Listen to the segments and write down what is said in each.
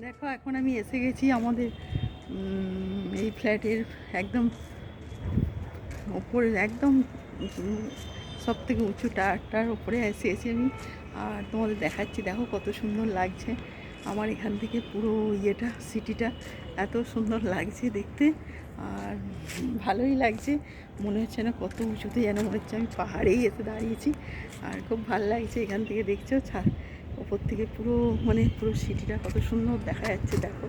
দেখো এখন আমি এসে গেছি আমাদের এই ফ্ল্যাটের একদম ওপরে, একদম সব থেকে উঁচু টারটার ওপরে এসে আমি আর তোমাদের দেখাচ্ছি। দেখো কত সুন্দর লাগছে আমার এখান থেকে পুরো ইয়েটা, সিটিটা এত সুন্দর লাগছে দেখতে। আর ভালোই লাগছে, মনে হচ্ছে না কত উঁচুতে, যেন মনে হচ্ছে আমি পাহাড়েই এসে দাঁড়িয়েছি। আর খুব ভালো লাগছে এখান থেকে, দেখছো ওপর থেকে পুরো মানে পুরো সিটিটা কত সুন্দর দেখা যাচ্ছে। দেখো,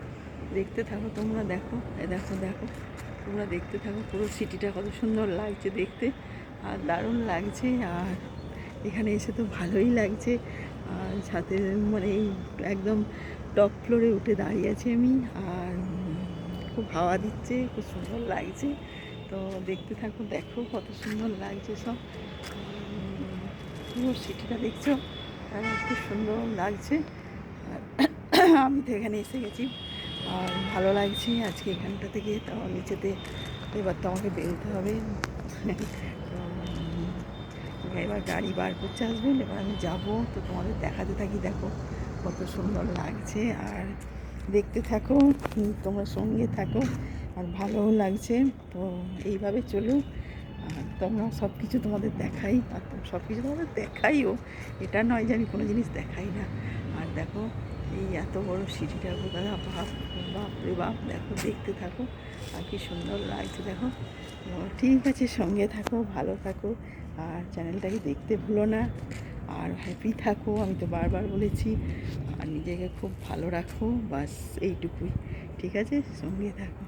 দেখতে থাকো তোমরা, দেখো দেখো দেখো তোমরা দেখতে থাকো, পুরো সিটিটা কত সুন্দর লাগছে দেখতে আর দারুণ লাগছে। আর এখানে এসে তো ভালোই লাগছে। আর ছাদে মানে একদম টপ ফ্লোরে উঠে দাঁড়িয়ে আছি আমি, আর খুব হাওয়া দিচ্ছে, খুব সুন্দর লাগছে। তো দেখতে থাকো, দেখো কত সুন্দর লাগছে সব, পুরো সিটিটা দেখছো, আর খুব সুন্দর লাগছে। আর আমি তো এখানে এসে গেছি আর ভালো লাগছে আজকে এখানটা থেকে। তো নিচেতে এবার তো আমাকে বেরোতে হবে। তো এবার গাড়ি বার করতে আসবেন, এবার আমি যাব। তো তোমাদের দেখাতে থাকি, দেখো কত সুন্দর লাগছে। আর দেখতে থাকো, তোমরা সঙ্গে থাকো, আর ভালোও লাগছে। তো এইভাবে চলুন, আর তোমরা সব কিছু তোমাদের দেখাই, আর সব কিছু তোমাদের দেখাইও, এটা নয় যে আমি কোনো জিনিস দেখাই না। আর দেখো এই এত বড় সিটিটা, দাদা বাপ, বাপরে বাপ, দেখো দেখতে থাকো আর কি সুন্দর লাগছে। দেখো, ঠিক আছে, সঙ্গে থাকো, ভালো থাকো, আর চ্যানেলটাকে দেখতে ভুলো না, আর হ্যাপি থাকো, আমি তো বারবার বলেছি। আর নিজেকে খুব ভালো রাখো, বাস এইটুকুই। ঠিক আছে, সঙ্গে থাকো।